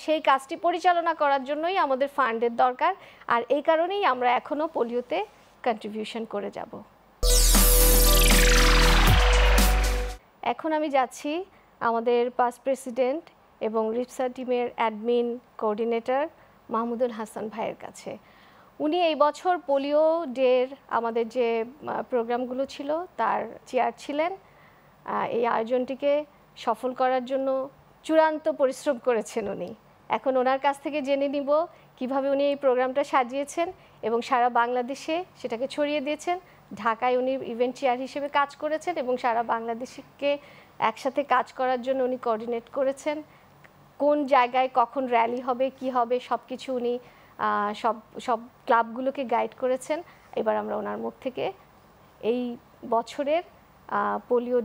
সেই কাজটি পরিচালনা করার জন্যই আমাদের ফান্ডের দরকার। আর এই কারণেই আমরা এখনও পোলিওতে কন্ট্রিবিউশন করে যাব। এখন আমি যাচ্ছি আমাদের পাস্ট প্রেসিডেন্ট এবং রিপসা টিমের অ্যাডমিন কোঅর্ডিনেটর মাহমুদুল হাসান ভাইয়ের কাছে। উনি এই বছর পোলিও ডের আমাদের যে প্রোগ্রামগুলো ছিল তার চেয়ার ছিলেন। এই আয়োজনটিকে সফল করার জন্য চূড়ান্ত পরিশ্রম করেছেন উনি। এখন ওনার কাছ থেকে জেনে নিব কিভাবে উনি এই প্রোগ্রামটা সাজিয়েছেন এবং সারা বাংলাদেশে সেটাকে ছড়িয়ে দিয়েছেন। ঢাকায় উনি ইভেন্ট চেয়ার হিসেবে কাজ করেছেন এবং সারা বাংলাদেশকে একসাথে কাজ করার জন্য উনি কোঅর্ডিনেট করেছেন। কোন জায়গায় কখন র্যালি হবে, কি হবে, সব কিছু উনি সব ক্লাবগুলোকে গাইড করেছেন। এবার আমরা ওনার মুখ থেকে এই বছরের পোলিও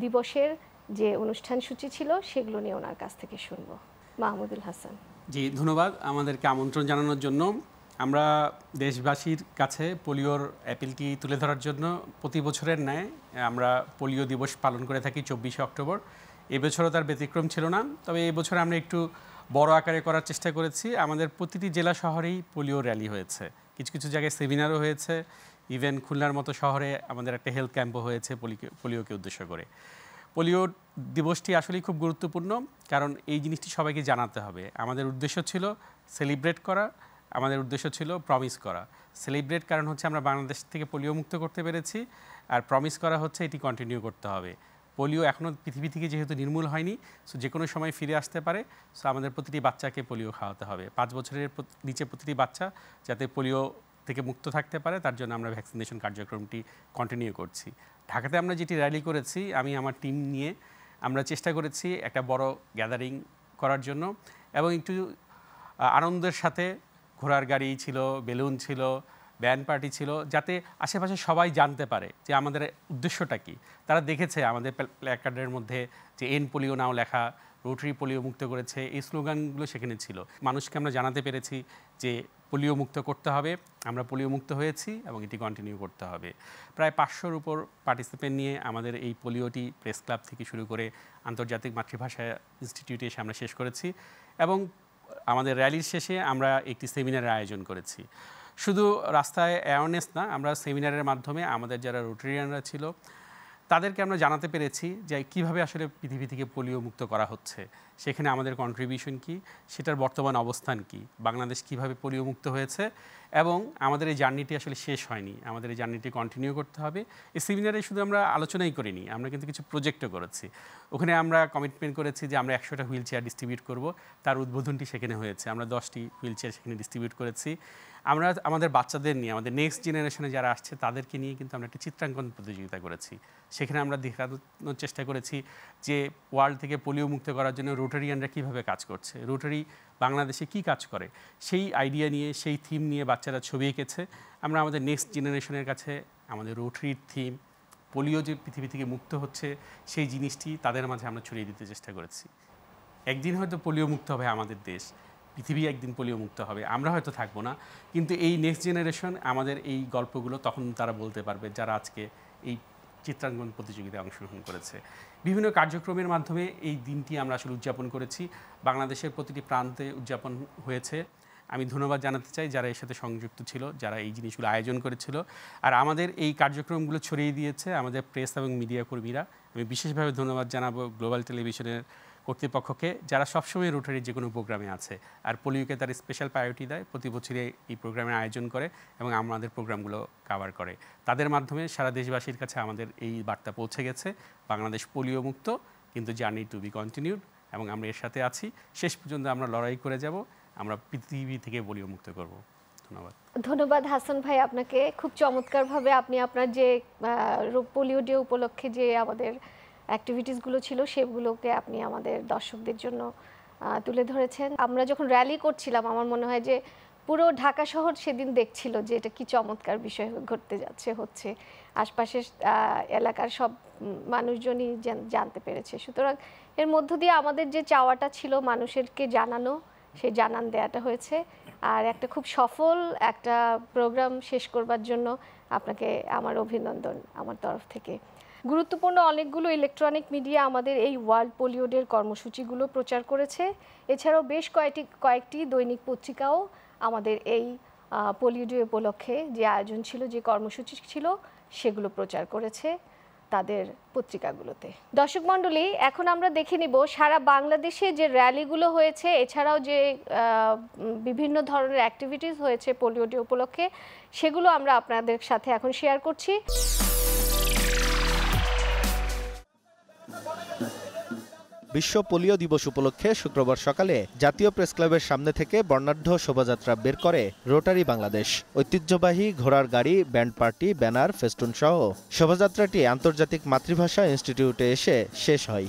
দিবসের যে অনুষ্ঠান সূচি ছিল সেগুলো নিয়ে ওনার কাছ থেকে শুনব। মাহমুদুল হাসান। জি, ধন্যবাদ আমাদেরকে আমন্ত্রণ জানানোর জন্য। আমরা দেশবাসীর কাছে পোলিওর অ্যাপিলটি তুলে ধরার জন্য প্রতি বছরের ন্যায় আমরা পোলিও দিবস পালন করে থাকি 24শে অক্টোবর। এবছরও তার ব্যতিক্রম ছিল না, তবে এই বছর আমরা একটু বড় আকারে করার চেষ্টা করেছি। আমাদের প্রতিটি জেলা শহরেই পোলিও র্যালি হয়েছে, কিছু কিছু জায়গায় সেমিনারও হয়েছে, ইভেন খুলনার মতো শহরে আমাদের একটা হেলথ ক্যাম্পও হয়েছে পোলিওকে উদ্দেশ্য করে। পোলিও দিবসটি আসলেই খুব গুরুত্বপূর্ণ, কারণ এই জিনিসটি সবাইকে জানাতে হবে। আমাদের উদ্দেশ্য ছিল সেলিব্রেট করা, আমাদের উদ্দেশ্য ছিল প্রমিস করা। সেলিব্রেট কারণ হচ্ছে আমরা বাংলাদেশ থেকে পোলিও মুক্ত করতে পেরেছি, আর প্রমিস করা হচ্ছে এটি কন্টিনিউ করতে হবে। পোলিও এখনও পৃথিবী থেকে যেহেতু নির্মূল হয়নি, সো যে কোনো সময় ফিরে আসতে পারে। সো আমাদের প্রতিটি বাচ্চাকে পোলিও খাওয়াতে হবে। 5 বছরের নিচে প্রতিটি বাচ্চা যাতে পোলিও থেকে মুক্ত থাকতে পারে, তার জন্য আমরা ভ্যাকসিনেশন কার্যক্রমটি কন্টিনিউ করছি। ঢাকাতে আমরা যেটি র্যালি করেছি, আমি আমার টিম নিয়ে আমরা চেষ্টা করেছি একটা বড় গ্যাদারিং করার জন্য, এবং একটু আনন্দের সাথে ঘোড়ার গাড়ি ছিল, বেলুন ছিল, ব্যান্ড পার্টি ছিল, যাতে আশেপাশে সবাই জানতে পারে যে আমাদের উদ্দেশ্যটা কী। তারা দেখেছে আমাদের প্ল্যাকার্ডের মধ্যে যে এন্ড পোলিও নাও লেখা, রোটারি পোলিও মুক্ত করেছে, এই স্লোগানগুলো সেখানে ছিল। মানুষকে আমরা জানাতে পেরেছি যে পোলিও মুক্ত করতে হবে, আমরা পোলিও মুক্ত হয়েছি এবং এটি কন্টিনিউ করতে হবে। প্রায় 500-র উপর পার্টিসিপেন্ট নিয়ে আমাদের এই পোলিওটি প্রেস ক্লাব থেকে শুরু করে আন্তর্জাতিক মাতৃভাষা ইনস্টিটিউটে এসে আমরা শেষ করেছি, এবং আমাদের র্যালির শেষে আমরা একটি সেমিনারের আয়োজন করেছি। শুধু রাস্তায় অ্যাওয়ারনেস না, আমরা সেমিনারের মাধ্যমে আমাদের যারা রোটারিয়ানরা ছিল তাদেরকে আমরা জানাতে পেরেছি যে কীভাবে আসলে পৃথিবী থেকে পোলিও মুক্ত করা হচ্ছে, সেখানে আমাদের কন্ট্রিবিউশন কী, সেটার বর্তমান অবস্থান কী, বাংলাদেশ কীভাবে পোলিও মুক্ত হয়েছে, এবং আমাদের এই জার্নিটি আসলে শেষ হয়নি, আমাদের এই জার্নিটি কন্টিনিউ করতে হবে। এই সেমিনারে শুধু আমরা আলোচনাই করিনি, আমরা কিন্তু কিছু প্রজেক্টও করেছি। ওখানে আমরা কমিটমেন্ট করেছি যে আমরা 100টা হুইল চেয়ার ডিস্ট্রিবিউট করব, তার উদ্বোধনটি সেখানে হয়েছে। আমরা 10টি হুইল চেয়ার সেখানে ডিস্ট্রিবিউট করেছি। আমরা আমাদের বাচ্চাদের নিয়ে, আমাদের নেক্সট জেনারেশনে যারা আসছে তাদেরকে নিয়ে কিন্তু আমরা একটা চিত্রাঙ্কন প্রতিযোগিতা করেছি। সেখানে আমরা দেখানোর চেষ্টা করেছি যে ওয়ার্ল্ড থেকে পোলিও মুক্ত করার জন্য রোটারিয়ানরা কীভাবে কাজ করছে, রোটারি বাংলাদেশে কী কাজ করে, সেই আইডিয়া নিয়ে, সেই থিম নিয়ে বাচ্চারা ছবি এঁকেছে। আমরা আমাদের নেক্সট জেনারেশনের কাছে আমাদের রোটারির থিম, পোলিও যে পৃথিবী থেকে মুক্ত হচ্ছে সেই জিনিসটি তাদের মাঝে আমরা ছড়িয়ে দিতে চেষ্টা করেছি। একদিন হয়তো পোলিও মুক্ত হবে আমাদের দেশ, পৃথিবী একদিন পোলিও মুক্ত হবে, আমরা হয়তো থাকবো না, কিন্তু এই নেক্সট জেনারেশন আমাদের এই গল্পগুলো তখন তারা বলতে পারবে যারা আজকে এই চিত্রাঙ্কন প্রতিযোগিতায় অংশগ্রহণ করেছে। বিভিন্ন কার্যক্রমের মাধ্যমে এই দিনটি আমরা আসলে উদযাপন করেছি, বাংলাদেশের প্রতিটি প্রান্তে উদযাপন হয়েছে। আমি ধন্যবাদ জানাতে চাই যারা এর সাথে সংযুক্ত ছিল, যারা এই জিনিসগুলো আয়োজন করেছিল, আর আমাদের এই কার্যক্রমগুলো ছড়িয়ে দিয়েছে আমাদের প্রেস এবং মিডিয়া কর্মীরা। আমি বিশেষভাবে ধন্যবাদ জানাবো গ্লোবাল টেলিভিশনের কর্তৃপক্ষকে, যারা সবসময় রোটারির যে কোনো প্রোগ্রামে আছে আর পোলিওকে তার স্পেশাল প্রায়োরিটি দেয়, প্রতি বছরই এই প্রোগ্রামের আয়োজন করে এবং আমাদের প্রোগ্রামগুলো কাভার করে। তাদের মাধ্যমে সারা দেশবাসীর কাছে আমাদের এই বার্তা পৌঁছে গেছে, বাংলাদেশ পোলিও মুক্ত, কিন্তু জার্নি টু বি কন্টিনিউড, এবং আমরা এর সাথে আছি। শেষ পর্যন্ত আমরা লড়াই করে যাব, আমরা পৃথিবী থেকে পোলিও মুক্ত করব। ধন্যবাদ। ধন্যবাদ হাসান ভাই আপনাকে। খুব চমৎকারভাবে আপনি আপনার যে পোলিও ডে উপলক্ষে যে আমাদের অ্যাক্টিভিটিসগুলো ছিল সেগুলোকে আপনি আমাদের দর্শকদের জন্য তুলে ধরেছেন। আমরা যখন র্যালি করছিলাম আমার মনে হয় যে পুরো ঢাকা শহর সেদিন দেখছিল যে এটা কি চমৎকার বিষয় ঘটতে যাচ্ছে, হচ্ছে। আশপাশের এলাকার সব মানুষজনই জানতে পেরেছে। সুতরাং এর মধ্য দিয়ে আমাদের যে চাওয়াটা ছিল মানুষেরকে জানানো, সেই জানান দেওয়াটা হয়েছে। আর একটা খুব সফল একটা প্রোগ্রাম শেষ করবার জন্য আপনাকে আমার অভিনন্দন আমার তরফ থেকে। গুরুত্বপূর্ণ অনেকগুলো ইলেকট্রনিক মিডিয়া আমাদের এই ওয়ার্ল্ড পোলিও ডের কর্মসূচিগুলো প্রচার করেছে। এছাড়াও বেশ কয়েকটি দৈনিক পত্রিকাও আমাদের এই পোলিও ডে উপলক্ষে যে আয়োজন ছিল, যে কর্মসূচি ছিল, সেগুলো প্রচার করেছে তাদের পত্রিকাগুলোতে। দর্শক মণ্ডলী, এখন আমরা দেখে নিব সারা বাংলাদেশে যে র্যালিগুলো হয়েছে, এছাড়াও যে বিভিন্ন ধরনের অ্যাক্টিভিটিস হয়েছে পোলিও ডে উপলক্ষে, সেগুলো আমরা আপনাদের সাথে এখন শেয়ার করছি। বিশ্ব পোলিও দিবস উপলক্ষে শুক্রবার সকালে জাতীয় প্রেস ক্লাবের সামনে থেকে বর্ণাঢ্য শোভাযাত্রা বের করে রোটারি বাংলাদেশ। ঐতিহ্যবাহী ঘোড়ার গাড়ি, ব্যান্ড পার্টি, ব্যানার, ফেস্টুন সহ শোভাযাত্রাটি আন্তর্জাতিক মাতৃভাষা ইনস্টিটিউটে এসে শেষ হয়।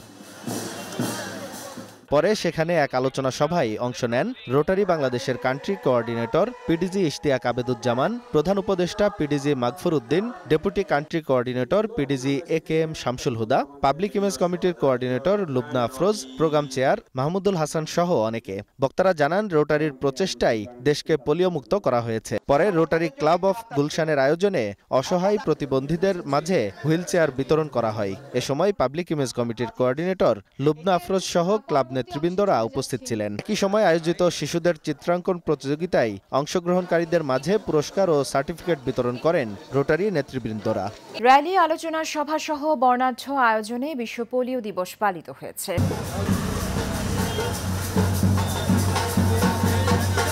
পরে সেখানে এক আলোচনা সভায় অংশ নেন রোটারি বাংলাদেশের country coordinator PDG Ishtiaq Abeduzzaman, প্রধান উপদেষ্টা PDG Magfur Uddin, deputy country coordinator PDG AKM Shamsul Huda, public image কমিটির coordinator Lubna Afroz, program chair Mahmudul Hasan সহ অনেকে। বক্তারা জানান রোটারির প্রচেষ্টায় দেশকে পোলিও মুক্ত করা হয়েছে। পরে রোটারি ক্লাব অফ গুলশানের আয়োজনে অসহায় প্রতিবন্ধীদের মাঝে হুইল চেয়ার বিতরণ করা হয়। এ সময় পাবলিক ইমেজ কমিটির কোঅর্ডিনেটর লুবনা আফরোজ সহ ক্লাব নেতৃবৃন্দরা উপস্থিত ছিলেন। একই সময় আয়োজিত শিশুদের চিত্রাঙ্কন প্রতিযোগিতায় অংশগ্রহণকারীদের মাঝে পুরস্কার ও সার্টিফিকেট বিতরণ করেন রোটারি নেতৃবৃন্দরা। র্যালি, আলোচনা সভা সহ বর্ণাঢ্য আয়োজনে বিশ্ব পোলিও দিবস পালিত হয়েছে।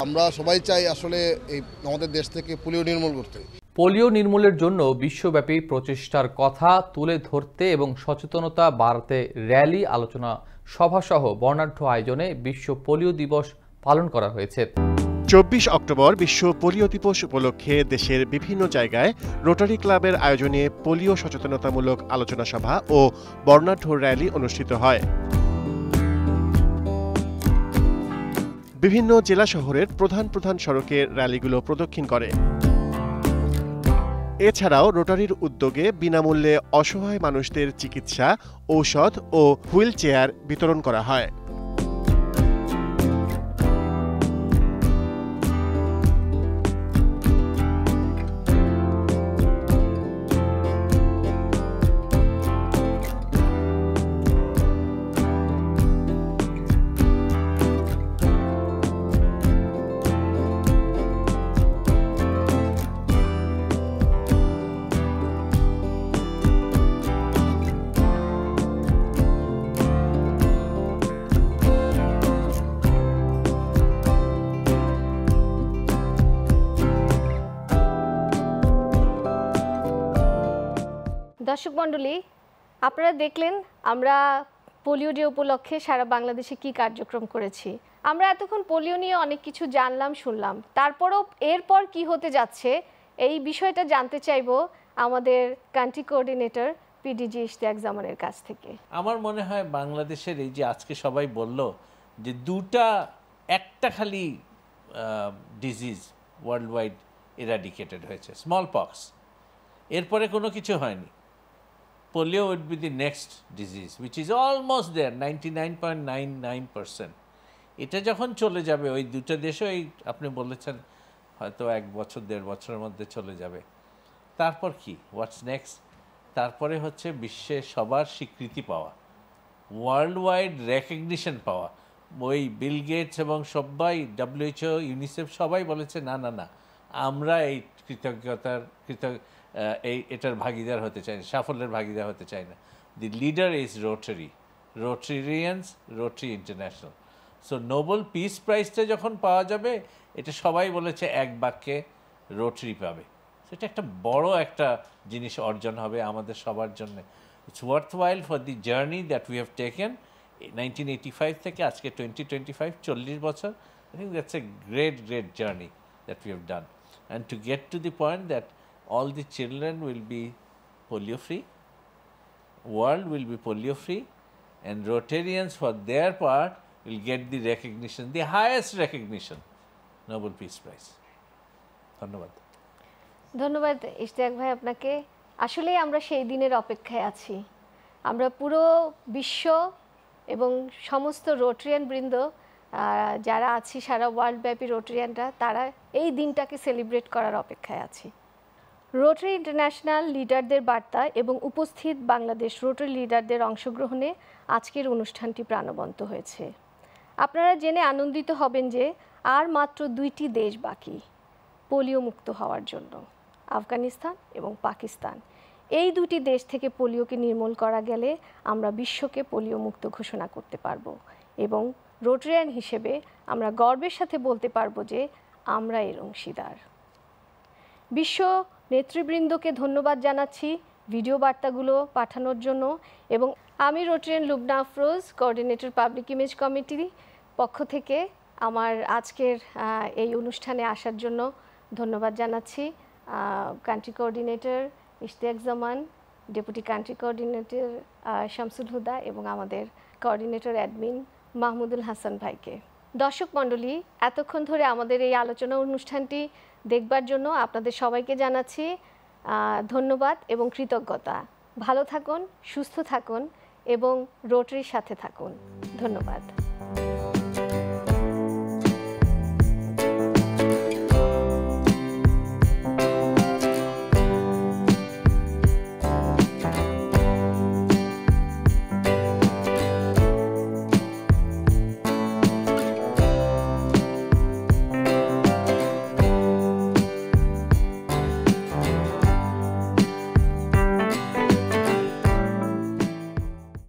আমরা সবাই চাই আসলে এই আমাদের দেশ থেকে পোলিও নির্মূল করতে। পোলিও নির্মূলের জন্য বিশ্বব্যাপী প্রচেষ্টার কথা তুলে ধরতে এবং সচেতনতা বাড়াতে র্যালি, আলোচনা সভা সহ বর্ণাঢ্য আয়োজনে বিশ্ব পোলিও দিবস পালন করা হয়েছে। 24 অক্টোবর বিশ্ব পোলিও দিবস উপলক্ষে দেশের বিভিন্ন জায়গায় রোটারি ক্লাবের আয়োজনে পোলিও সচেতনতামূলক আলোচনা সভা ও বর্ণাঢ্য র্যালি অনুষ্ঠিত হয়। বিভিন্ন জেলা শহরের প্রধান প্রধান সড়কে র্যালিগুলো প্রদক্ষিণ করে। এছাড়াও রোটারির উদ্যোগে বিনামূল্যে অসহায় মানুষদের চিকিৎসা, ঔষধ ও হুইল চেয়ার বিতরণ করা হয়। দর্শক মণ্ডলী, আপনারা দেখলেন আমরা পোলিও ডে উপলক্ষে সারা বাংলাদেশে কি কার্যক্রম করেছি। আমরা এতক্ষণ পোলিও নিয়ে অনেক কিছু জানলাম, শুনলাম। তারপরও এরপর কি হতে যাচ্ছে এই বিষয়টা জানতে চাইব আমাদের কান্ট্রি কোঅর্ডিনেটর পিডিজি ইশতিয়াক জামানের কাছ থেকে। আমার মনে হয় বাংলাদেশের এই যে আজকে সবাই বলল যে একটা খালি ডিজিজ ওয়ার্ল্ড ওয়াইড এরাডিকেটেড হয়েছে, স্মল পক্স। এরপরে কোনো কিছু হয়নি। Polio would be the next disease, which is almost there, 99.99%. এটা যখন চলে যাবে ওই দুটো দেশও, এই আপনি বলেছেন হয়তো 1 বছর 1.5 বছরের মধ্যে চলে যাবে। তারপর কি, হোয়াটস নেক্সট? তারপরে হচ্ছে বিশ্বে সবার স্বীকৃতি পাওয়া, ওয়ার্ল্ড ওয়াইড রেকগনিশন পাওয়া। ওই বিল গেটস এবং সবাই, WHO, ইউনিসেফ সবাই বলেছে না না না, আমরা এই এটার ভাগিদার হতে চাই না, সাফল্যের ভাগিদার হতে চাই না। The leader is Rotarians, Rotary International. So Nobel peace প্রাইজটা যখন পাওয়া যাবে, এটা সবাই বলেছে এক বাক্যে রোটারি পাবে। সেটা একটা বড় একটা জিনিস অর্জন হবে আমাদের সবার জন্য। It's worth while for the journey that we have taken 1985 থেকে আজকে 2025, 40 বছর। I think that's a great journey that we have done, and to get to the point that all the children will be polio free, world will be polio free, and Rotarians for their part will get the recognition, the highest recognition, Nobel Peace Prize. ধন্যবাদ। ধন্যবাদ ইশতিয়াক ভাই আপনাকে। আসলে আমরা সেই দিনের অপেক্ষায় আছি। আমরা পুরো বিশ্ব এবং সমস্ত রোটারিয়ান বৃন্দ যারা আছি, সারা ওয়ার্ল্ড ব্যাপী রোটারিয়ানরা, তারা এই দিনটাকে সেলিব্রেট করার অপেক্ষায় আছি। রোটারি ইন্টারন্যাশনাল লিডারদের বার্তা এবং উপস্থিত বাংলাদেশ রোটারি লিডারদের অংশগ্রহণে আজকের অনুষ্ঠানটি প্রাণবন্ত হয়েছে। আপনারা জেনে আনন্দিত হবেন যে আর মাত্র 2টি দেশ বাকি পোলিও মুক্ত হওয়ার জন্য, আফগানিস্তান এবং পাকিস্তান। এই 2টি দেশ থেকে পোলিওকে নির্মূল করা গেলে আমরা বিশ্বকে পোলিও মুক্ত ঘোষণা করতে পারবো, এবং রোটারিয়ান হিসেবে আমরা গর্বের সাথে বলতে পারবো যে আমরা এর অংশীদার। বিশ্ব নেতৃবৃন্দকে ধন্যবাদ জানাচ্ছি ভিডিও বার্তাগুলো পাঠানোর জন্য, এবং আমি Rotarian Lubna Afroz, coordinator public image কমিটির পক্ষ থেকে আমার আজকের এই অনুষ্ঠানে আসার জন্য ধন্যবাদ জানাচ্ছি কান্ট্রি কোঅর্ডিনেটর ইশতিয়াক জামান, ডেপুটি কান্ট্রি কোঅর্ডিনেটর শামসুল হুদা এবং আমাদের কোঅর্ডিনেটর অ্যাডমিন মাহমুদুল হাসান ভাইকে। দর্শক মণ্ডলী, এতক্ষণ ধরে আমাদের এই আলোচনা অনুষ্ঠানটি দেখবার জন্য আপনাদের সবাইকে জানাচ্ছি ধন্যবাদ এবং কৃতজ্ঞতা। ভালো থাকুন, সুস্থ থাকুন এবং রোটারির সাথে থাকুন। ধন্যবাদ।